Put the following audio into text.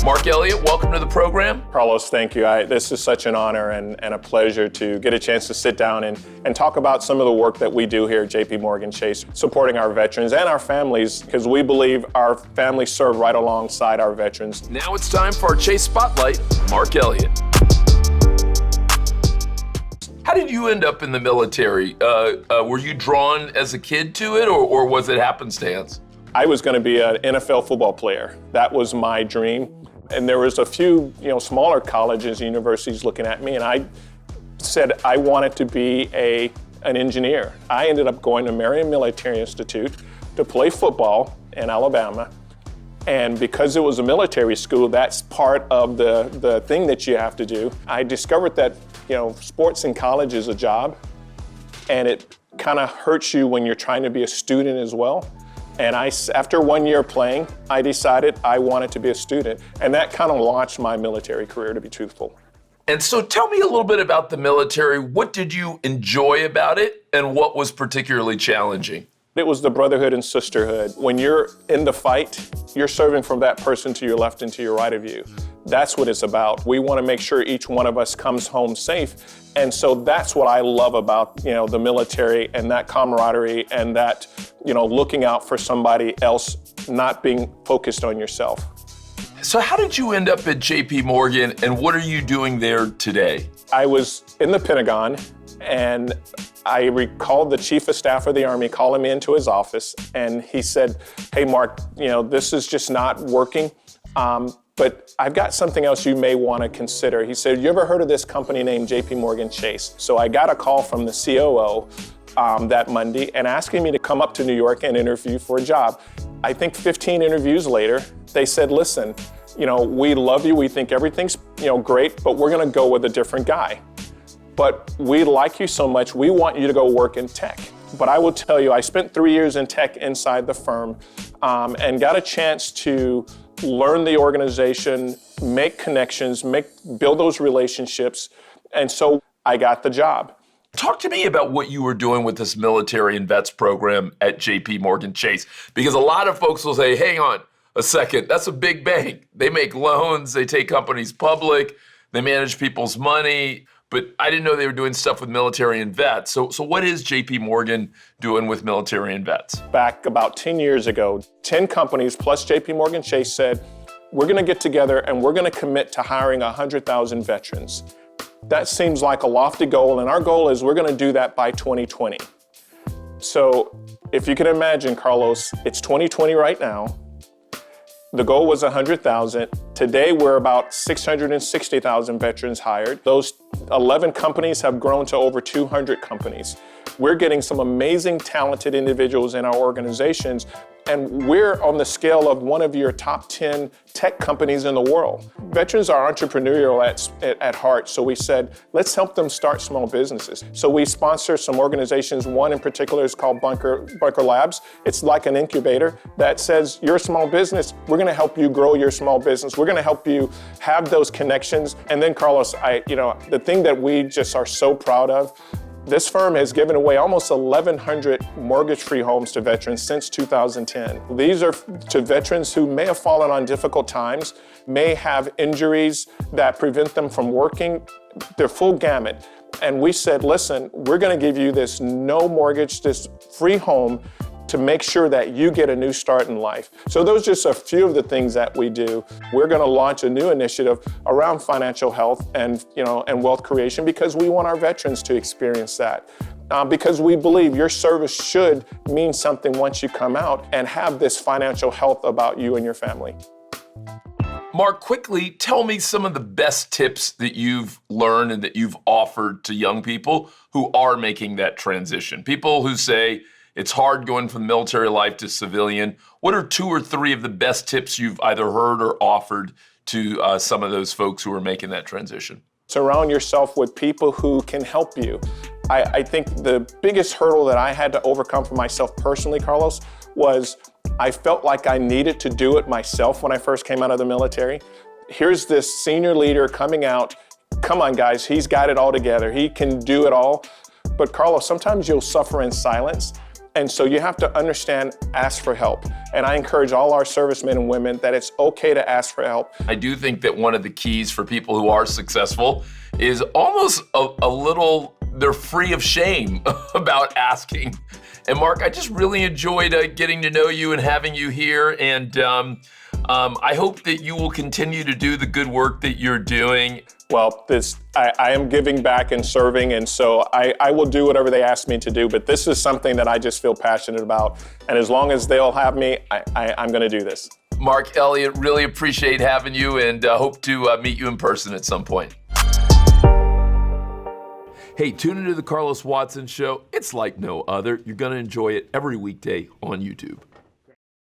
Mark Elliott, welcome to the program. Carlos, thank you. This is such an honor and a pleasure to get a chance to sit down and talk about some of the work that we do here at JPMorgan Chase, supporting our veterans and our families, because we believe our families serve right alongside our veterans. Now it's time for our Chase Spotlight, Mark Elliott. How did you end up in the military? Were you drawn as a kid to it, or was it happenstance? I was going to be an NFL football player. That was my dream. And there was a few, smaller colleges and universities looking at me, and I said I wanted to be an engineer. I ended up going to Marion Military Institute to play football in Alabama. And because it was a military school, that's part of the thing that you have to do. I discovered that, sports in college is a job, and it kind of hurts you when you're trying to be a student as well. And after 1 year playing, I decided I wanted to be a student. And that kind of launched my military career, to be truthful. And so tell me a little bit about the military. What did you enjoy about it, and what was particularly challenging? It was the brotherhood and sisterhood. When you're in the fight, you're serving from that person to your left and to your right of you. That's what it's about. We want to make sure each one of us comes home safe. And so that's what I love about, the military, and that camaraderie, and that, looking out for somebody else, not being focused on yourself. So how did you end up at JPMorgan, and what are you doing there today? I was in the Pentagon, and I recalled the Chief of Staff of the Army calling me into his office, and he said, "Hey, Mark, this is just not working. But I've got something else you may want to consider." He said, "You ever heard of this company named JPMorgan Chase?" So I got a call from the COO that Monday and asking me to come up to New York and interview for a job. I think 15 interviews later, they said, "Listen, we love you. We think everything's great, but we're going to go with a different guy. But we like you so much, we want you to go work in tech." But I will tell you, I spent 3 years in tech inside the firm and got a chance to learn the organization, make connections, build those relationships. And so I got the job. Talk to me about what you were doing with this military and vets program at JPMorgan Chase, because a lot of folks will say, hang on a second, that's a big bank. They make loans, they take companies public, they manage people's money. But I didn't know they were doing stuff with military and vets. So what is JPMorgan doing with military and vets? Back about 10 years ago, 10 companies plus JPMorgan Chase said, we're going to get together and we're going to commit to hiring 100,000 veterans. That seems like a lofty goal, and our goal is we're going to do that by 2020. So if you can imagine, Carlos, it's 2020 right now. The goal was 100,000. Today, we're about 660,000 veterans hired. Those 11 companies have grown to over 200 companies. We're getting some amazing, talented individuals in our organizations, and we're on the scale of one of your top 10 tech companies in the world. Veterans are entrepreneurial at heart, so we said, let's help them start small businesses. So we sponsor some organizations. One in particular is called Bunker Labs. It's like an incubator that says, you're a small business, we're gonna help you grow your small business. We're gonna help you have those connections. And then Carlos, the thing that we just are so proud of, this firm has given away almost 1,100 mortgage-free homes to veterans since 2010. These are to veterans who may have fallen on difficult times, may have injuries that prevent them from working, their full gamut. And we said, listen, we're gonna give you this no mortgage, this free home to make sure that you get a new start in life. So those are just a few of the things that we do. We're gonna launch a new initiative around financial health and wealth creation, because we want our veterans to experience that. Because we believe your service should mean something once you come out and have this financial health about you and your family. Mark, quickly, tell me some of the best tips that you've learned and that you've offered to young people who are making that transition. People who say, it's hard going from military life to civilian. What are 2 or 3 of the best tips you've either heard or offered to some of those folks who are making that transition? Surround yourself with people who can help you. I think the biggest hurdle that I had to overcome for myself personally, Carlos, was I felt like I needed to do it myself when I first came out of the military. Here's this senior leader coming out. Come on, guys, he's got it all together. He can do it all. But Carlos, sometimes you'll suffer in silence. And so you have to understand, ask for help. And I encourage all our servicemen and women that it's okay to ask for help. I do think that one of the keys for people who are successful is almost a little, they're free of shame about asking. And Mark, I just really enjoyed getting to know you and having you here. And I hope that you will continue to do the good work that you're doing. Well, I am giving back and serving, and so I will do whatever they ask me to do, but this is something that I just feel passionate about. And as long as they'll have me, I'm gonna do this. Mark, Elliott, really appreciate having you and hope to meet you in person at some point. Hey, tune into the Carlos Watson Show. It's like no other. You're gonna enjoy it every weekday on YouTube.